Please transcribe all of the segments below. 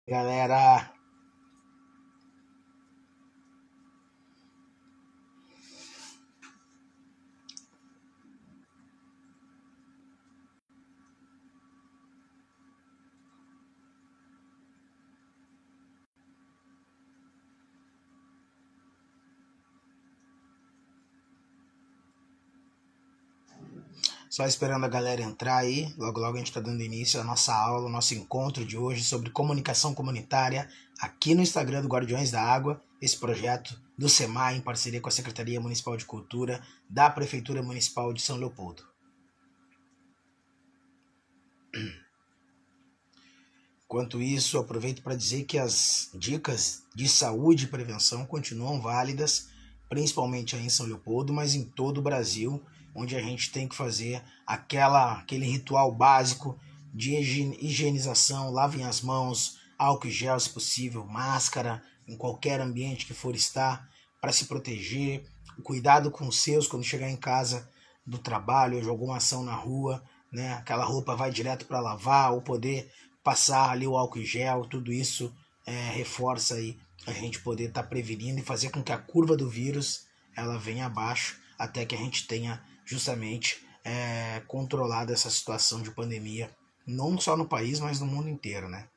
Galera, só esperando a galera entrar aí. Logo logo a gente está dando início à nossa aula, ao nosso encontro de hoje sobre comunicação comunitária aqui no Instagram do Guardiões da Água, esse projeto do SEMAI em parceria com a Secretaria Municipal de Cultura da Prefeitura Municipal de São Leopoldo. Enquanto isso, eu aproveito para dizer que as dicas de saúde e prevenção continuam válidas, principalmente aí em São Leopoldo, mas em todo o Brasil, onde a gente tem que fazer aquele ritual básico de higienização, lavem as mãos, álcool e gel se possível, máscara em qualquer ambiente que for estar, para se proteger, cuidado com os seus quando chegar em casa do trabalho ou de alguma ação na rua, né? Aquela roupa vai direto para lavar ou poder passar ali o álcool em gel, tudo isso reforça aí a gente poder estar prevenindo e fazer com que a curva do vírus ela venha abaixo até que a gente tenha justamente controlado essa situação de pandemia, não só no país, mas no mundo inteiro, né?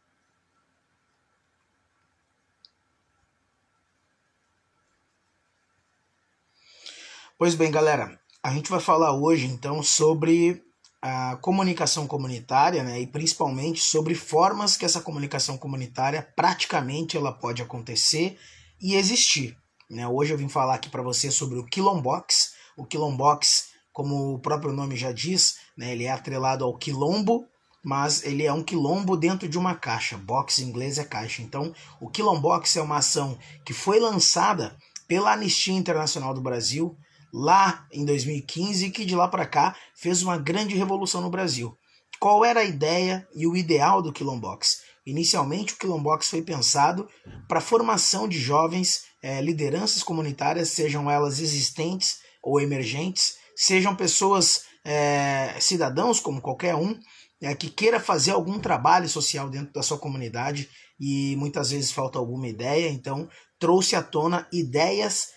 Pois bem, galera, a gente vai falar hoje então sobre a comunicação comunitária, né, e principalmente sobre formas que essa comunicação comunitária praticamente ela pode acontecer e existir, né? Hoje eu vim falar aqui para você sobre o Quilombox. O Quilombox, como o próprio nome já diz, né, ele é atrelado ao quilombo, mas ele é um quilombo dentro de uma caixa. Box em inglês é caixa. Então, o Quilombox é uma ação que foi lançada pela Anistia Internacional do Brasil lá em 2015 e que de lá para cá fez uma grande revolução no Brasil. Qual era a ideia e o ideal do Quilombox? Inicialmente, o Quilombox foi pensado para a formação de jovens lideranças comunitárias, sejam elas existentes ou emergentes, sejam pessoas, cidadãos como qualquer um, que queira fazer algum trabalho social dentro da sua comunidade e muitas vezes falta alguma ideia, então trouxe à tona ideias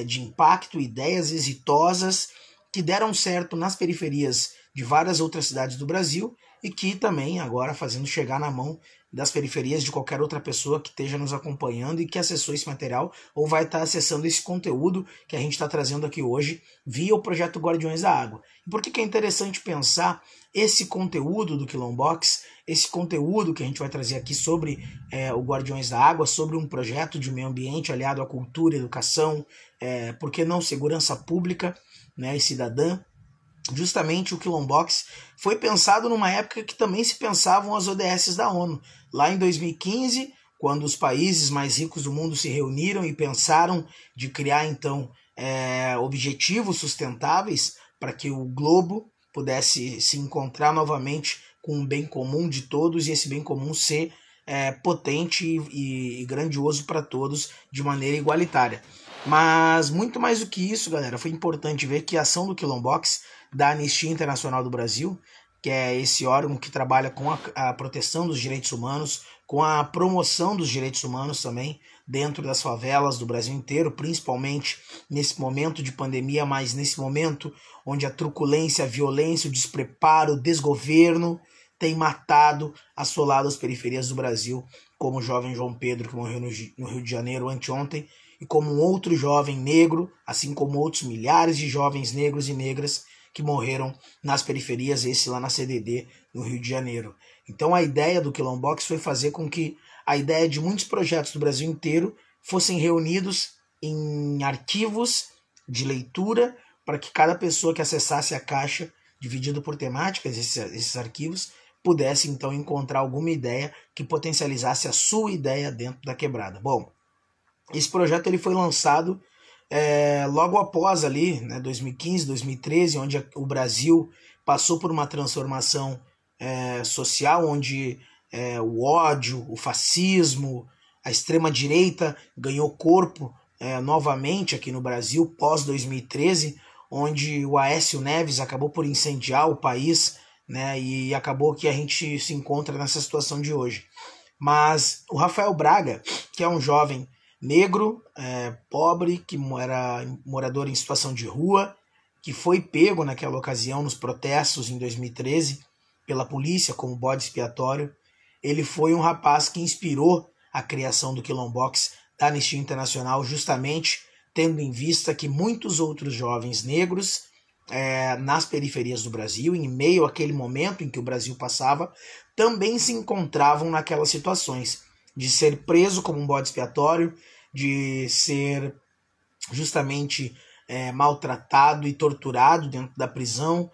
de impacto, ideias exitosas que deram certo nas periferias de várias outras cidades do Brasil e que também agora fazendo chegar na mão das periferias de qualquer outra pessoa que esteja nos acompanhando e que acessou esse material ou vai estar acessando esse conteúdo que a gente está trazendo aqui hoje via o projeto Guardiões da Água. E por que é interessante pensar esse conteúdo do Quilombox, esse conteúdo que a gente vai trazer aqui sobre o Guardiões da Água, sobre um projeto de meio ambiente aliado à cultura, educação, por que não segurança pública, né, e cidadã. Justamente o Quilombox foi pensado numa época que também se pensavam as ODS da ONU. Lá em 2015, quando os países mais ricos do mundo se reuniram e pensaram de criar então objetivos sustentáveis para que o globo pudesse se encontrar novamente com o bem comum de todos e esse bem comum ser potente e grandioso para todos de maneira igualitária. Mas muito mais do que isso, galera, foi importante ver que a ação do Quilombox, da Anistia Internacional do Brasil, que é esse órgão que trabalha com a proteção dos direitos humanos, com a promoção dos direitos humanos também, dentro das favelas do Brasil inteiro, principalmente nesse momento de pandemia, mas nesse momento onde a truculência, a violência, o despreparo, o desgoverno tem matado, assolado as periferias do Brasil, como o jovem João Pedro, que morreu no Rio de Janeiro anteontem, e como um outro jovem negro, assim como outros milhares de jovens negros e negras que morreram nas periferias, esse lá na CDD, no Rio de Janeiro. Então a ideia do Quilombox foi fazer com que a ideia de muitos projetos do Brasil inteiro fossem reunidos em arquivos de leitura para que cada pessoa que acessasse a caixa, dividido por temáticas, esses arquivos, pudesse então encontrar alguma ideia que potencializasse a sua ideia dentro da quebrada. Bom, esse projeto ele foi lançado logo após ali, né, 2015, 2013, onde o Brasil passou por uma transformação social, onde o ódio, o fascismo, a extrema-direita ganhou corpo novamente aqui no Brasil, pós-2013, onde o Aécio Neves acabou por incendiar o país, né, e acabou que a gente se encontra nessa situação de hoje. Mas o Rafael Braga, que é um jovem negro, pobre, que era morador em situação de rua, que foi pego naquela ocasião nos protestos em 2013 pela polícia como bode expiatório, ele foi um rapaz que inspirou a criação do Quilombox da Anistia Internacional, justamente tendo em vista que muitos outros jovens negros nas periferias do Brasil, em meio àquele momento em que o Brasil passava, também se encontravam naquelas situações de ser preso como um bode expiatório, de ser justamente maltratado e torturado dentro da prisão,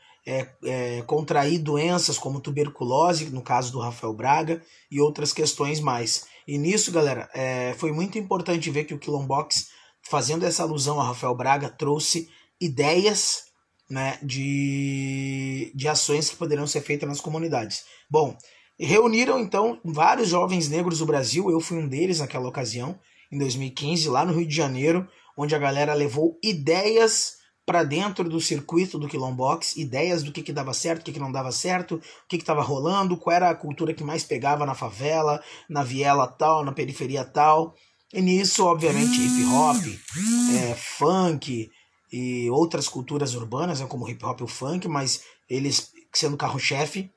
contrair doenças como tuberculose, no caso do Rafael Braga, e outras questões mais. E nisso, galera, foi muito importante ver que o Quilombox, fazendo essa alusão a Rafael Braga, trouxe ideias, né, de ações que poderiam ser feitas nas comunidades. Bom, reuniram então vários jovens negros do Brasil, eu fui um deles naquela ocasião, em 2015, lá no Rio de Janeiro, onde a galera levou ideias para dentro do circuito do Quilombox, ideias do que dava certo, o que não dava certo, o que estava rolando, qual era a cultura que mais pegava na favela, na viela tal, na periferia tal. E nisso, obviamente, hip hop, funk e outras culturas urbanas, como o hip hop e o funk, mas eles, sendo carro-chefe,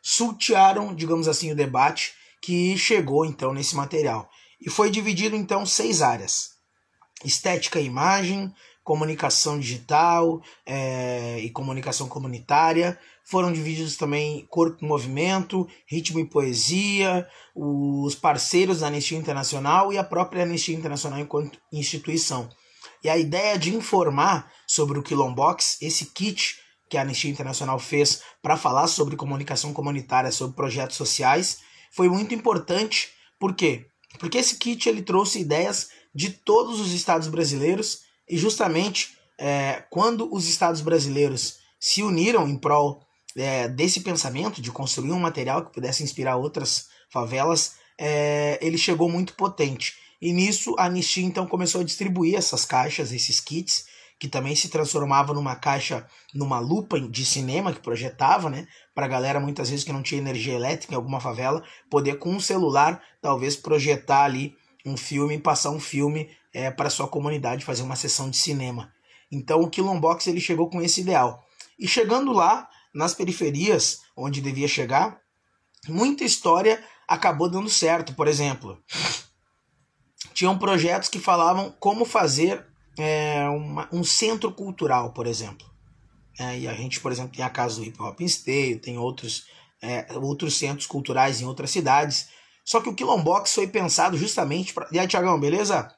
sultearam, digamos assim, o debate que chegou então nesse material. E foi dividido então 6 áreas: estética e imagem, comunicação digital e comunicação comunitária. Foram divididos também corpo e movimento, ritmo e poesia, os parceiros da Anistia Internacional e a própria Anistia Internacional enquanto instituição. E a ideia de informar sobre o Quilombox, esse kit que a Anistia Internacional fez para falar sobre comunicação comunitária, sobre projetos sociais, foi muito importante. Por quê? Porque esse kit ele trouxe ideias de todos os estados brasileiros e justamente quando os estados brasileiros se uniram em prol desse pensamento de construir um material que pudesse inspirar outras favelas, ele chegou muito potente. E nisso a Anistia então começou a distribuir essas caixas, esses kits, que também se transformava numa caixa, numa lupa de cinema que projetava, né, para a galera muitas vezes que não tinha energia elétrica em alguma favela, poder com um celular talvez projetar ali um filme, passar um filme para sua comunidade, fazer uma sessão de cinema. Então o Quilombox ele chegou com esse ideal. E chegando lá, nas periferias, onde devia chegar, muita história acabou dando certo. Por exemplo, tinham projetos que falavam como fazer um centro cultural, por exemplo. E a gente, por exemplo, tem a Casa do Hip Hop em Esteio, tem outros centros culturais em outras cidades. Só que o Quilombox foi pensado justamente para... E aí, Tiagão, beleza?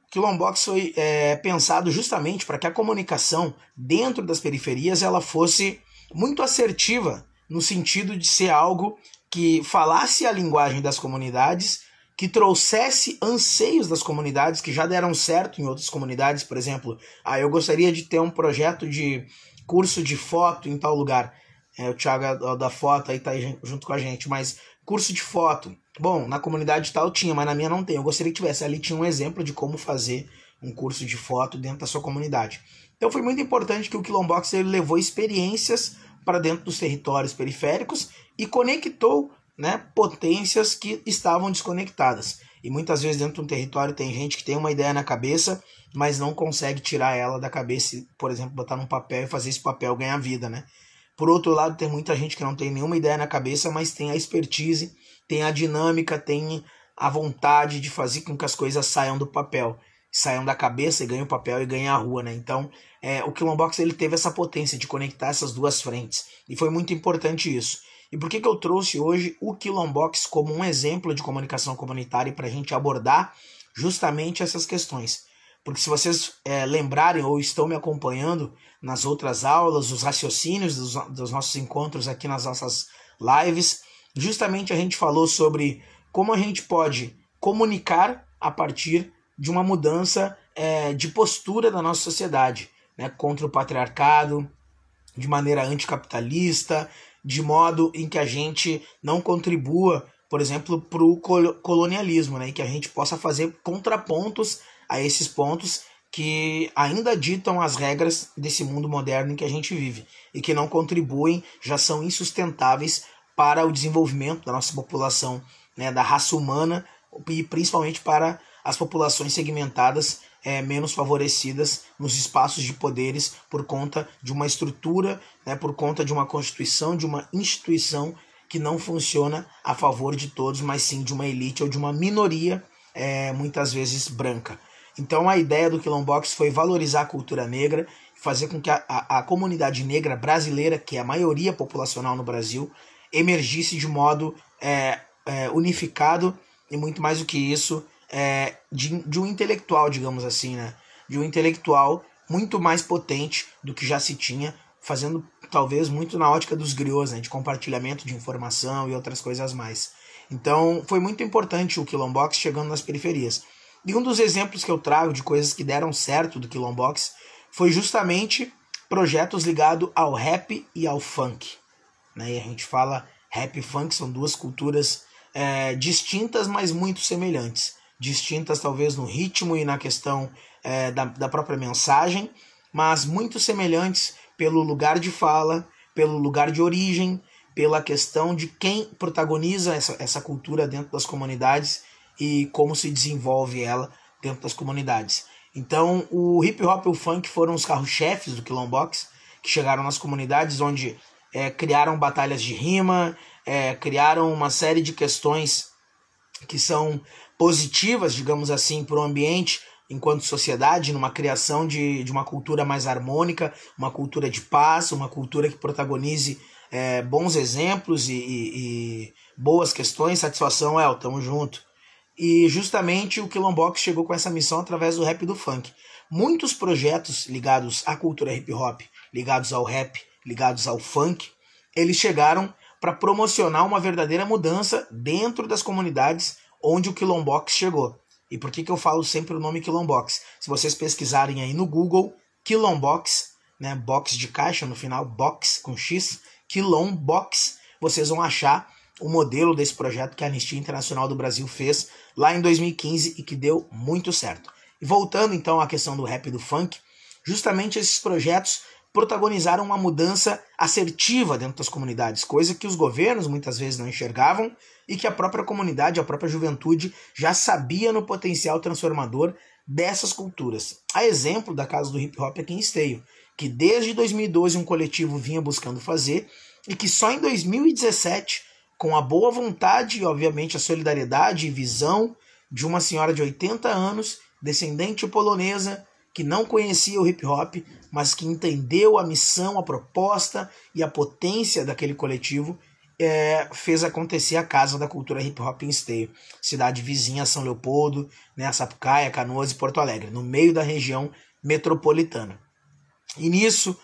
O Quilombox foi pensado justamente para que a comunicação dentro das periferias ela fosse muito assertiva, no sentido de ser algo que falasse a linguagem das comunidades, que trouxesse anseios das comunidades que já deram certo em outras comunidades. Por exemplo, eu gostaria de ter um projeto de curso de foto em tal lugar. O Thiago da foto aí tá aí junto com a gente, mas curso de foto. Bom, na comunidade tal tinha, mas na minha não tem. Eu gostaria que tivesse. Ali tinha um exemplo de como fazer um curso de foto dentro da sua comunidade. Então foi muito importante que o Quilombox ele levou experiências para dentro dos territórios periféricos e conectou, né, potências que estavam desconectadas. E muitas vezes dentro de um território tem gente que tem uma ideia na cabeça, mas não consegue tirar ela da cabeça e, por exemplo, botar num papel e fazer esse papel ganhar vida, né? Por outro lado, tem muita gente que não tem nenhuma ideia na cabeça, mas tem a expertise, tem a dinâmica, tem a vontade de fazer com que as coisas saiam do papel, saiam da cabeça e ganhem o papel e ganhem a rua, né? Então, o Quilombox ele teve essa potência de conectar essas duas frentes. E foi muito importante isso. E por que eu trouxe hoje o Quilombox como um exemplo de comunicação comunitária para a gente abordar justamente essas questões? Porque se vocês lembrarem ou estão me acompanhando nas outras aulas, os raciocínios dos nossos encontros aqui nas nossas lives, justamente a gente falou sobre como a gente pode comunicar a partir de uma mudança de postura da nossa sociedade, né, contra o patriarcado, de maneira anticapitalista, de modo em que a gente não contribua, por exemplo, para o colonialismo, né, e que a gente possa fazer contrapontos a esses pontos que ainda ditam as regras desse mundo moderno em que a gente vive e que não contribuem, já são insustentáveis para o desenvolvimento da nossa população, né, da raça humana, e principalmente para as populações segmentadas menos favorecidas nos espaços de poderes por conta de uma estrutura, né, por conta de uma constituição, de uma instituição que não funciona a favor de todos, mas sim de uma elite ou de uma minoria, muitas vezes branca. Então a ideia do Quilombox foi valorizar a cultura negra, fazer com que a comunidade negra brasileira, que é a maioria populacional no Brasil, emergisse de modo unificado e muito mais do que isso, de um intelectual, digamos assim, né? De um intelectual muito mais potente do que já se tinha, fazendo talvez muito na ótica dos griots, né? De compartilhamento de informação e outras coisas mais. Então foi muito importante o Quilombox chegando nas periferias. E um dos exemplos que eu trago de coisas que deram certo do Quilombox foi justamente projetos ligados ao rap e ao funk, né? E a gente fala rap e funk, são duas culturas distintas, mas muito semelhantes. Distintas talvez no ritmo e na questão da própria mensagem, mas muito semelhantes pelo lugar de fala, pelo lugar de origem, pela questão de quem protagoniza essa cultura dentro das comunidades e como se desenvolve ela dentro das comunidades. Então o hip hop e o funk foram os carros-chefes do Quilombox, que chegaram nas comunidades onde criaram batalhas de rima, criaram uma série de questões que são positivas, digamos assim, para o ambiente enquanto sociedade, numa criação de uma cultura mais harmônica, uma cultura de paz, uma cultura que protagonize bons exemplos e boas questões. Satisfação, tamo junto. E justamente o Quilombox chegou com essa missão através do rap e do funk. Muitos projetos ligados à cultura hip hop, ligados ao rap, ligados ao funk, eles chegaram para promocionar uma verdadeira mudança dentro das comunidades onde o Quilombox chegou. E por que eu falo sempre o nome Quilombox? Se vocês pesquisarem aí no Google, Quilombox, né, box de caixa no final, box com X, Quilombox, vocês vão achar o modelo desse projeto que a Anistia Internacional do Brasil fez lá em 2015 e que deu muito certo. E voltando então à questão do rap e do funk, justamente esses projetos protagonizaram uma mudança assertiva dentro das comunidades, coisa que os governos muitas vezes não enxergavam e que a própria comunidade, a própria juventude já sabia no potencial transformador dessas culturas. A exemplo da casa do hip hop aqui em Esteio, que desde 2012 um coletivo vinha buscando fazer e que só em 2017, com a boa vontade e obviamente a solidariedade e visão de uma senhora de 80 anos, descendente polonesa, que não conhecia o hip hop, mas que entendeu a missão, a proposta e a potência daquele coletivo, fez acontecer a Casa da Cultura Hip Hop em Esteio, cidade vizinha a São Leopoldo, né, Sapucaia, Canoas e Porto Alegre, no meio da região metropolitana. E nisso,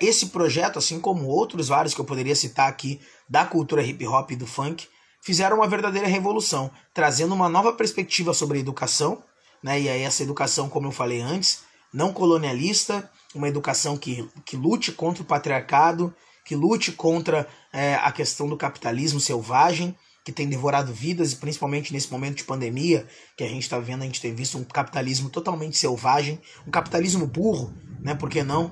esse projeto, assim como outros vários que eu poderia citar aqui, da cultura hip hop e do funk, fizeram uma verdadeira revolução, trazendo uma nova perspectiva sobre a educação, né, e aí essa educação, como eu falei antes, não colonialista, uma educação que lute contra o patriarcado, que lute contra a questão do capitalismo selvagem, que tem devorado vidas, e principalmente nesse momento de pandemia que a gente está vendo, a gente tem visto um capitalismo totalmente selvagem, um capitalismo burro, né, por que não?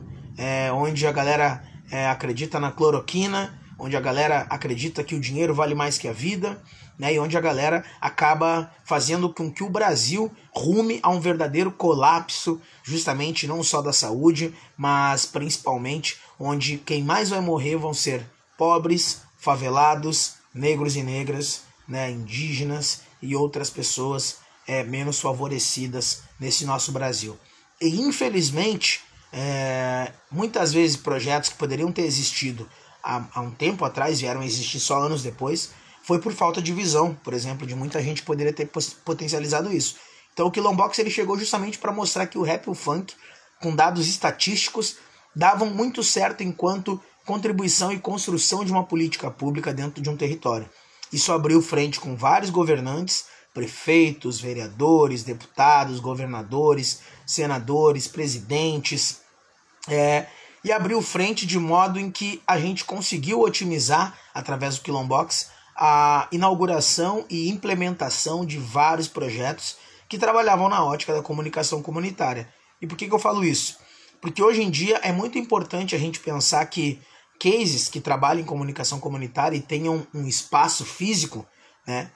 Onde a galera acredita na cloroquina, onde a galera acredita que o dinheiro vale mais que a vida, né, e onde a galera acaba fazendo com que o Brasil rume a um verdadeiro colapso, justamente não só da saúde, mas principalmente onde quem mais vai morrer vão ser pobres, favelados, negros e negras, né, indígenas e outras pessoas menos favorecidas nesse nosso Brasil. E infelizmente, muitas vezes projetos que poderiam ter existido há um tempo atrás, vieram a existir só anos depois, foi por falta de visão, por exemplo, de muita gente que poderia ter potencializado isso. Então o Quilombox ele chegou justamente para mostrar que o rap e o funk, com dados estatísticos, davam muito certo enquanto contribuição e construção de uma política pública dentro de um território. Isso abriu frente com vários governantes, prefeitos, vereadores, deputados, governadores, senadores, presidentes, e abriu frente de modo em que a gente conseguiu otimizar, através do Quilombox, a inauguração e implementação de vários projetos que trabalhavam na ótica da comunicação comunitária. E por que eu falo isso? Porque hoje em dia é muito importante a gente pensar que cases que trabalham em comunicação comunitária e tenham um espaço físico, né,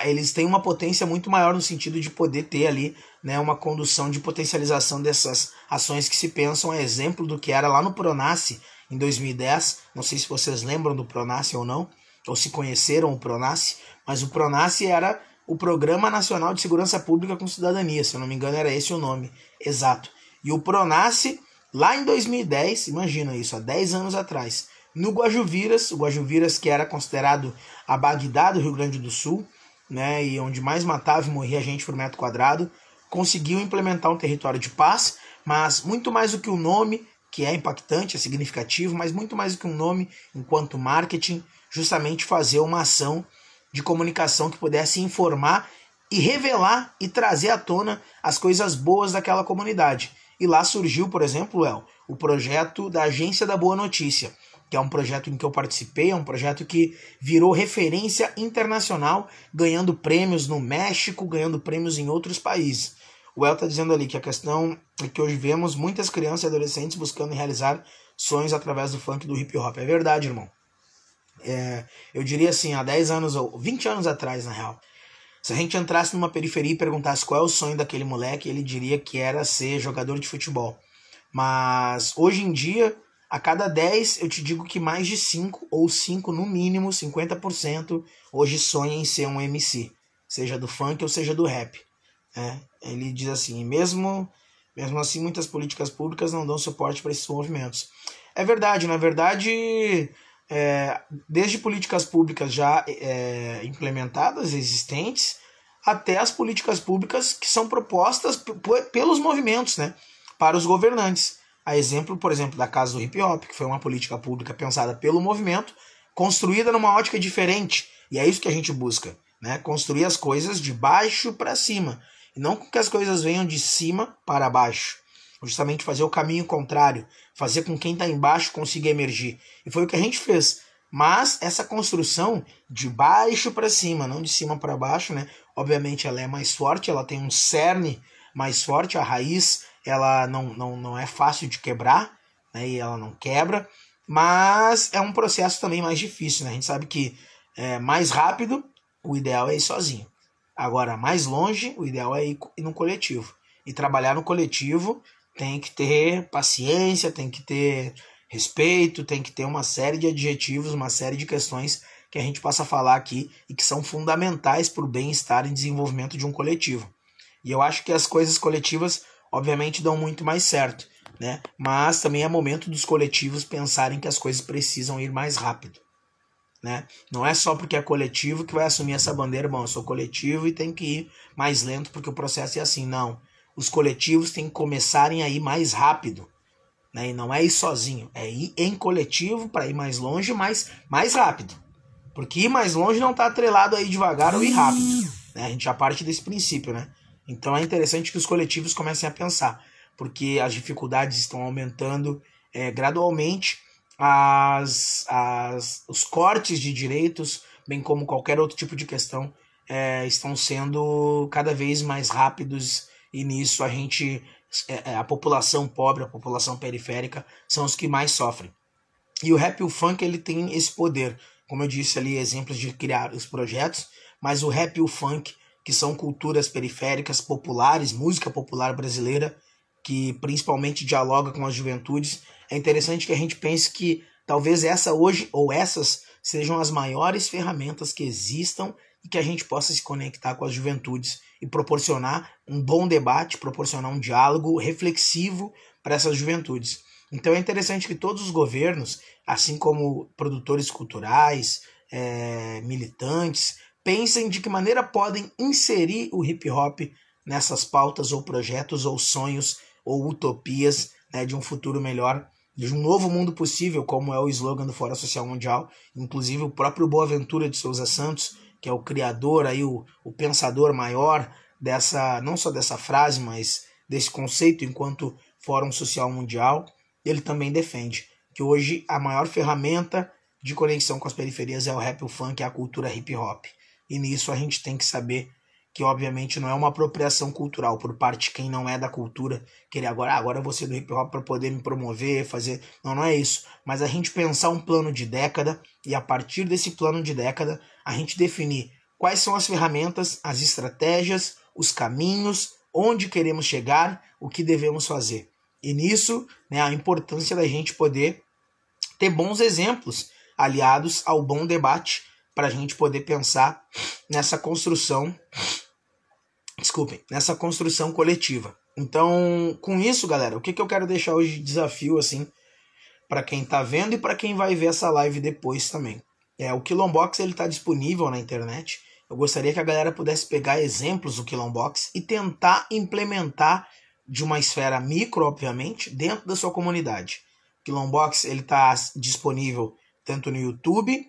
eles têm uma potência muito maior no sentido de poder ter ali, né, uma condução de potencialização dessas ações que se pensam, a exemplo do que era lá no Pronace em 2010. Não sei se vocês lembram do Pronace ou não, ou se conheceram o Pronace, mas o Pronace era o Programa Nacional de Segurança Pública com Cidadania, se eu não me engano era esse o nome exato. E o Pronace, lá em 2010, imagina isso, há 10 anos atrás, no Guajuviras, o Guajuviras que era considerado a Bagdá do Rio Grande do Sul, né, e onde mais matava e morria gente por metro quadrado, conseguiu implementar um território de paz, mas muito mais do que o nome, que é impactante, é significativo, mas muito mais do que um nome enquanto marketing, justamente fazer uma ação de comunicação que pudesse informar e revelar e trazer à tona as coisas boas daquela comunidade. E lá surgiu, por exemplo, o projeto da Agência da Boa Notícia, que é um projeto em que eu participei, é um projeto que virou referência internacional, ganhando prêmios no México, ganhando prêmios em outros países. O El está dizendo ali que a questão é que hoje vemos muitas crianças e adolescentes buscando realizar sonhos através do funk e do hip hop. É verdade, irmão. Eu diria assim, há 10 anos ou 20 anos atrás, na real, se a gente entrasse numa periferia e perguntasse qual é o sonho daquele moleque, ele diria que era ser jogador de futebol. Mas hoje em dia, a cada 10, eu te digo que mais de 5, ou 5 no mínimo, 50%, hoje sonham em ser um MC, seja do funk ou seja do rap. Ele diz assim, mesmo assim muitas políticas públicas não dão suporte para esses movimentos. É verdade, na verdade, desde políticas públicas já implementadas, existentes, até as políticas públicas que são propostas pelos movimentos, né, para os governantes. A exemplo, por exemplo, da Casa do Hip Hop, que foi uma política pública pensada pelo movimento, construída numa ótica diferente. E é isso que a gente busca, né, construir as coisas de baixo para cima, e não que as coisas venham de cima para baixo. Justamente fazer o caminho contrário, fazer com que quem está embaixo consiga emergir. E foi o que a gente fez. Mas essa construção de baixo para cima, não de cima para baixo, né? Obviamente ela é mais forte, ela tem um cerne mais forte, a raiz ela não é fácil de quebrar, né? E ela não quebra, mas é um processo também mais difícil, né? A gente sabe que mais rápido, o ideal é ir sozinho. Agora, mais longe, o ideal é ir no coletivo. E trabalhar no coletivo tem que ter paciência, tem que ter respeito, tem que ter uma série de adjetivos, uma série de questões que a gente possa falar aqui e que são fundamentais para o bem-estar e desenvolvimento de um coletivo. E eu acho que as coisas coletivas, obviamente, dão muito mais certo, né? Mas também é momento dos coletivos pensarem que as coisas precisam ir mais rápido, né? Não é só porque é coletivo que vai assumir essa bandeira, bom, eu sou coletivo e tem que ir mais lento porque o processo é assim, não. Os coletivos têm que começarem a ir mais rápido, né? E não é ir sozinho, é ir em coletivo para ir mais longe, mais rápido. Porque ir mais longe não está atrelado a ir devagar ou ir rápido, né? A gente já parte desse princípio, né? Então é interessante que os coletivos comecem a pensar, porque as dificuldades estão aumentando gradualmente, os cortes de direitos, bem como qualquer outro tipo de questão, estão sendo cada vez mais rápidos, e nisso a população pobre, a população periférica são os que mais sofrem. E o rap e o funk ele tem esse poder, como eu disse ali, exemplos de criar os projetos, mas o rap e o funk, que são culturas periféricas, populares, música popular brasileira, que principalmente dialoga com as juventudes, é interessante que a gente pense que talvez essa hoje, ou essas, sejam as maiores ferramentas que existam e que a gente possa se conectar com as juventudes e proporcionar um bom debate, proporcionar um diálogo reflexivo para essas juventudes. Então é interessante que todos os governos, assim como produtores culturais, militantes, pensem de que maneira podem inserir o hip hop nessas pautas ou projetos ou sonhos ou utopias, né, de um futuro melhor, de um novo mundo possível, como é o slogan do Fórum Social Mundial. Inclusive o próprio Boaventura de Souza Santos, que é o criador, aí, o pensador maior dessa, não só dessa frase, mas desse conceito enquanto Fórum Social Mundial, ele também defende que hoje a maior ferramenta de conexão com as periferias é o rap, o funk, é a cultura hip hop. E nisso a gente tem que saber que obviamente não é uma apropriação cultural por parte de quem não é da cultura, querer agora eu vou ser do hip hop para poder me promover, fazer... Não é isso. Mas a gente pensar um plano de década e a partir desse plano de década a gente definir quais são as ferramentas, as estratégias, os caminhos, onde queremos chegar, o que devemos fazer. E nisso, né, a importância da gente poder ter bons exemplos aliados ao bom debate para a gente poder pensar nessa construção, nessa construção coletiva. Então, com isso, galera, o que eu quero deixar hoje de desafio, assim, para quem está vendo e para quem vai ver essa live depois também. O Quilombox, ele está disponível na internet. Eu gostaria que a galera pudesse pegar exemplos do Quilombox e tentar implementar de uma esfera micro, obviamente, dentro da sua comunidade. O Quilombox, ele está disponível tanto no YouTube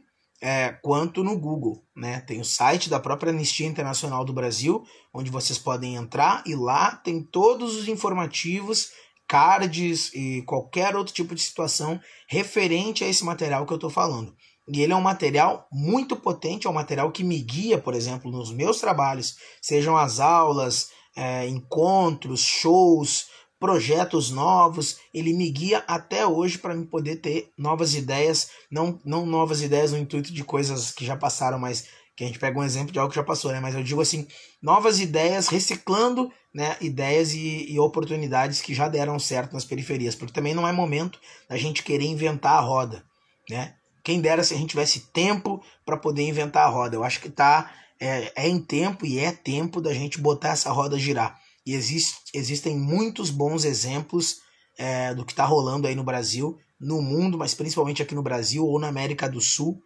quanto no Google, né? Tem o site da própria Anistia Internacional do Brasil, onde vocês podem entrar e lá tem todos os informativos, cards e qualquer outro tipo de situação referente a esse material que eu estou falando. E ele é um material muito potente, é um material que me guia, por exemplo, nos meus trabalhos, sejam as aulas, encontros, shows, projetos novos, ele me guia até hoje para me poder ter novas ideias, não novas ideias no intuito de coisas que já passaram, mas que a gente pega um exemplo de algo que já passou, né? Mas eu digo assim, novas ideias, reciclando, né, ideias e oportunidades que já deram certo nas periferias, porque também não é momento da gente querer inventar a roda, né? Quem dera se a gente tivesse tempo para poder inventar a roda. Eu acho que em tempo e é tempo da gente botar essa roda a girar. E existem muitos bons exemplos do que está rolando aí no Brasil, no mundo, mas principalmente aqui no Brasil ou na América do Sul,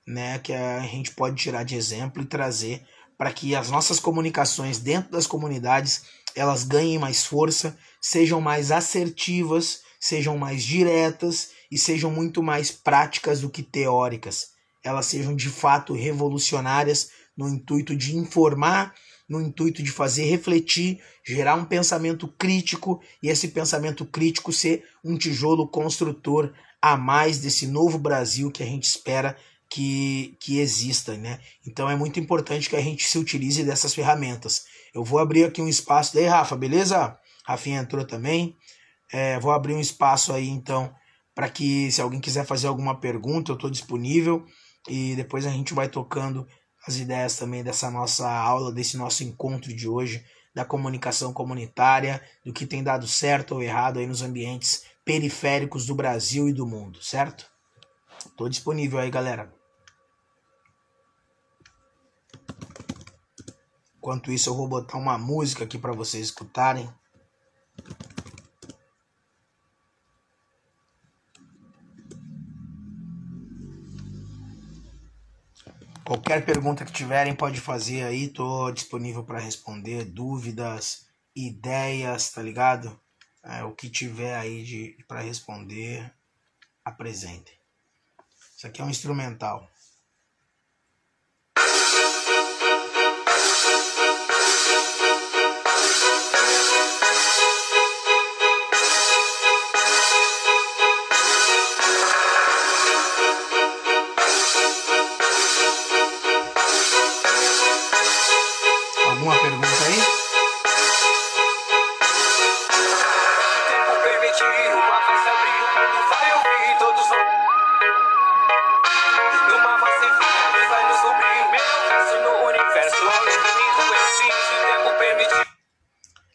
né, que a gente pode tirar de exemplo e trazer para que as nossas comunicações dentro das comunidades elas ganhem mais força, sejam mais assertivas, sejam mais diretas e sejam muito mais práticas do que teóricas. Elas sejam de fato revolucionárias no intuito de informar, no intuito de fazer refletir, gerar um pensamento crítico e esse pensamento crítico ser um tijolo construtor a mais desse novo Brasil que a gente espera que exista, né? Então é muito importante que a gente se utilize dessas ferramentas. Eu vou abrir aqui um espaço. Daí, Rafa, beleza? Rafinha entrou também. Vou abrir um espaço aí, então, para que se alguém quiser fazer alguma pergunta, eu estou disponível. E depois a gente vai tocando as ideias também dessa nossa aula, desse nosso encontro de hoje, da comunicação comunitária, do que tem dado certo ou errado aí nos ambientes periféricos do Brasil e do mundo, certo? Estou disponível aí, galera. Enquanto isso, eu vou botar uma música aqui para vocês escutarem. Qualquer pergunta que tiverem pode fazer aí, tô disponível para responder, dúvidas, ideias, tá ligado? O que tiver aí para responder, apresentem. Isso aqui é um instrumental. Alguma pergunta aí?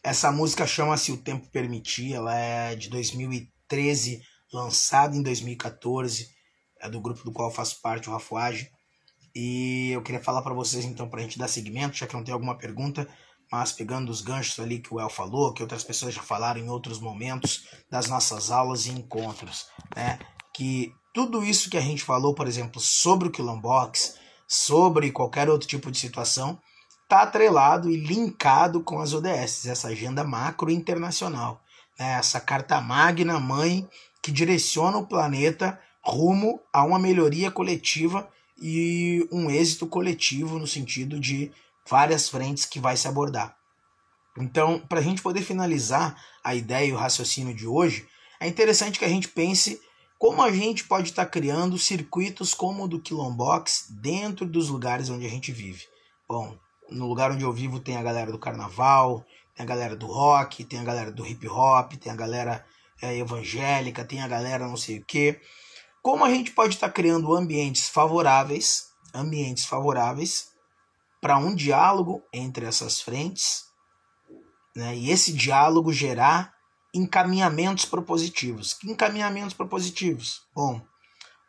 Essa música chama-se O Tempo Permitir, ela é de 2013, lançada em 2014, é do grupo do qual eu faço parte, o Rafuage. E eu queria falar para vocês, então, para a gente dar seguimento, já que não tem alguma pergunta, mas pegando os ganchos ali que o El falou, que outras pessoas já falaram em outros momentos das nossas aulas e encontros, né? Que tudo isso que a gente falou, por exemplo, sobre o Quilombox, sobre qualquer outro tipo de situação, está atrelado e linkado com as ODS, essa agenda macro internacional, né? Essa carta magna mãe que direciona o planeta rumo a uma melhoria coletiva e um êxito coletivo no sentido de várias frentes que vai se abordar. Então, para a gente poder finalizar a ideia e o raciocínio de hoje, é interessante que a gente pense como a gente pode estar criando circuitos como o do Quilombox dentro dos lugares onde a gente vive. Bom, no lugar onde eu vivo tem a galera do carnaval, tem a galera do rock, tem a galera do hip hop, tem a galera evangélica, tem a galera não sei o que. Como a gente pode estar criando ambientes favoráveis para um diálogo entre essas frentes, né, e esse diálogo gerar encaminhamentos propositivos. Que encaminhamentos propositivos? Bom,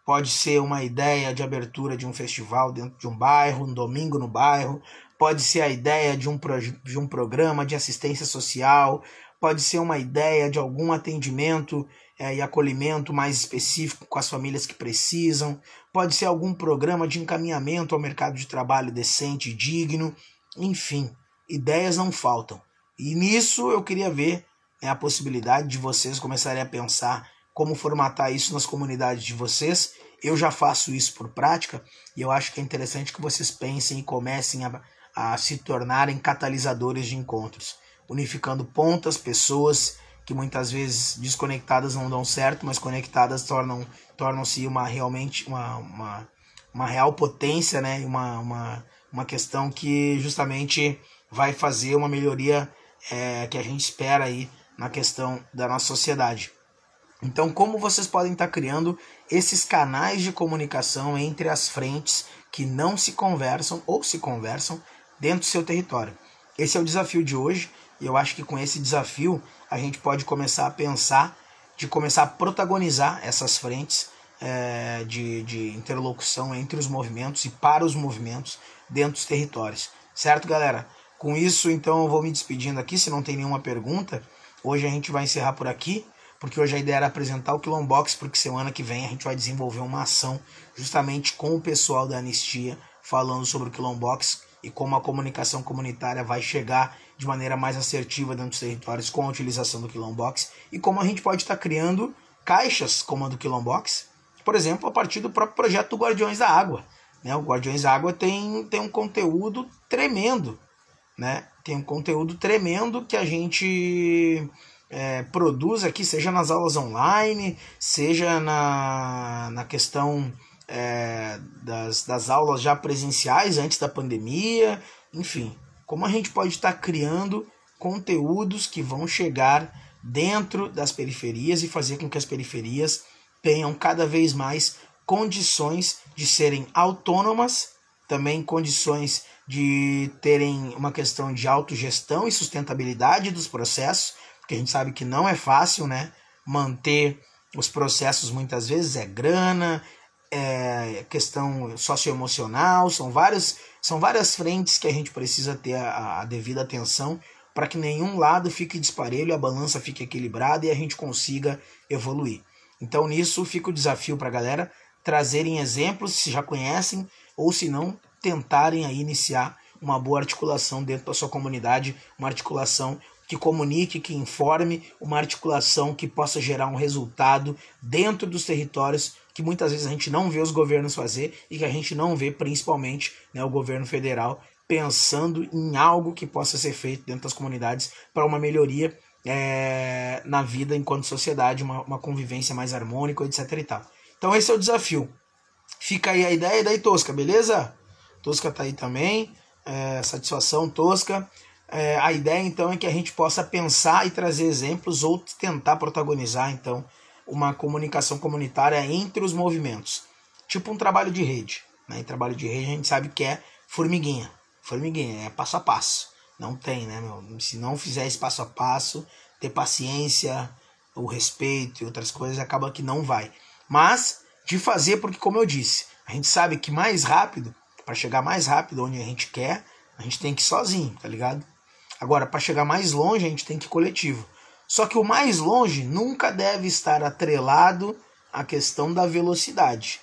pode ser uma ideia de abertura de um festival dentro de um bairro, um domingo no bairro, pode ser a ideia de um programa de assistência social, pode ser uma ideia de algum atendimento e acolhimento mais específico com as famílias que precisam, pode ser algum programa de encaminhamento ao mercado de trabalho decente e digno, enfim, ideias não faltam. E nisso eu queria ver a possibilidade de vocês começarem a pensar como formatar isso nas comunidades de vocês. Eu já faço isso por prática e eu acho que é interessante que vocês pensem e comecem a se tornarem catalisadores de encontros, unificando pontas, pessoas que muitas vezes desconectadas não dão certo, mas conectadas tornam-se realmente uma real potência, né? Uma questão que justamente vai fazer uma melhoria que a gente espera aí na questão da nossa sociedade. Então, como vocês podem estar criando esses canais de comunicação entre as frentes que não se conversam ou se conversam dentro do seu território? Esse é o desafio de hoje, e eu acho que com esse desafio a gente pode começar a pensar, de começar a protagonizar essas frentes de interlocução entre os movimentos e para os movimentos dentro dos territórios. Certo, galera? Com isso, então, eu vou me despedindo aqui, se não tem nenhuma pergunta. Hoje a gente vai encerrar por aqui, porque hoje a ideia era apresentar o Quilombox, porque semana que vem a gente vai desenvolver uma ação justamente com o pessoal da Anistia, falando sobre o Quilombox e como a comunicação comunitária vai chegar de maneira mais assertiva dentro dos territórios com a utilização do Quilombox e como a gente pode estar criando caixas como a do Quilombox, por exemplo, a partir do próprio projeto do Guardiões da Água. Né? O Guardiões da Água tem um conteúdo tremendo, né? Tem um conteúdo tremendo que a gente produz aqui, seja nas aulas online, seja na questão das aulas já presenciais antes da pandemia, enfim, como a gente pode estar criando conteúdos que vão chegar dentro das periferias e fazer com que as periferias tenham cada vez mais condições de serem autônomas, também condições de terem uma questão de autogestão e sustentabilidade dos processos, porque a gente sabe que não é fácil, né? Manter os processos muitas vezes é grana, é questão socioemocional, são várias frentes que a gente precisa ter a devida atenção para que nenhum lado fique disparelho, a balança fique equilibrada e a gente consiga evoluir. Então nisso fica o desafio para a galera trazerem exemplos, se já conhecem, ou se não, tentarem aí iniciar uma boa articulação dentro da sua comunidade, uma articulação que comunique, que informe, uma articulação que possa gerar um resultado dentro dos territórios que muitas vezes a gente não vê os governos fazer e que a gente não vê principalmente, né, o governo federal pensando em algo que possa ser feito dentro das comunidades para uma melhoria na vida enquanto sociedade, uma convivência mais harmônica, etc. e tal. Então esse é o desafio. Fica aí a ideia, e daí Tosca, beleza? Tosca tá aí também, satisfação Tosca. A ideia então é que a gente possa pensar e trazer exemplos ou tentar protagonizar então uma comunicação comunitária entre os movimentos, tipo um trabalho de rede, né? Em trabalho de rede a gente sabe que é formiguinha, é passo a passo, não tem, né, meu? Se não fizer esse passo a passo, ter paciência, o respeito e outras coisas, acaba que não vai, mas de fazer, porque como eu disse, a gente sabe que mais rápido, para chegar mais rápido onde a gente quer, a gente tem que ir sozinho, tá ligado? Agora, para chegar mais longe, a gente tem que ir coletivo. Só que o mais longe nunca deve estar atrelado à questão da velocidade,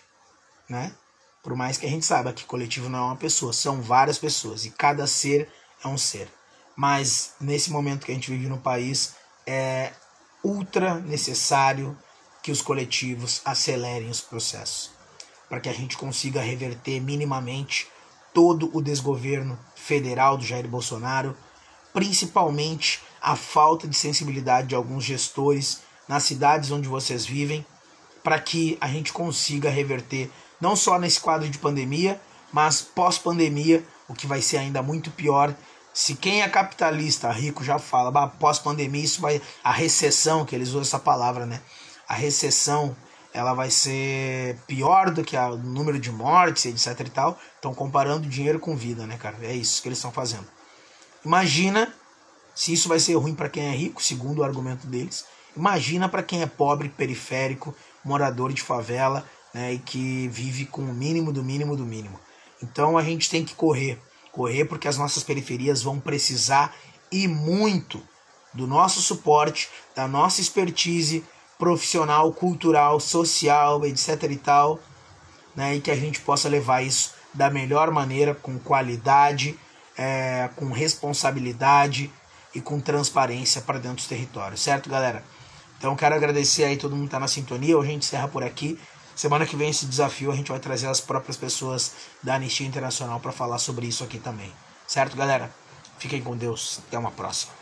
né? Por mais que a gente saiba que coletivo não é uma pessoa, são várias pessoas e cada ser é um ser. Mas nesse momento que a gente vive no país, é ultra necessário que os coletivos acelerem os processos, para que a gente consiga reverter minimamente todo o desgoverno federal do Jair Bolsonaro, principalmente a falta de sensibilidade de alguns gestores nas cidades onde vocês vivem, para que a gente consiga reverter, não só nesse quadro de pandemia, mas pós-pandemia, o que vai ser ainda muito pior. Se quem é capitalista, rico, já fala, pós-pandemia, isso vai... A recessão, que eles usam essa palavra, né? A recessão, ela vai ser pior do que o número de mortes, etc e tal. Estão comparando dinheiro com vida, né, cara? É isso que eles estão fazendo. Imagina se isso vai ser ruim para quem é rico, segundo o argumento deles. Imagina para quem é pobre, periférico, morador de favela, né, e que vive com o mínimo do mínimo do mínimo. Então a gente tem que correr porque as nossas periferias vão precisar e muito do nosso suporte, da nossa expertise profissional, cultural, social, etc e tal, né, e que a gente possa levar isso da melhor maneira, com qualidade, com responsabilidade e com transparência para dentro dos territórios, certo, galera? Então quero agradecer aí todo mundo que está na sintonia. Hoje a gente encerra por aqui. Semana que vem esse desafio a gente vai trazer as próprias pessoas da Anistia Internacional para falar sobre isso aqui também. Certo, galera? Fiquem com Deus. Até uma próxima.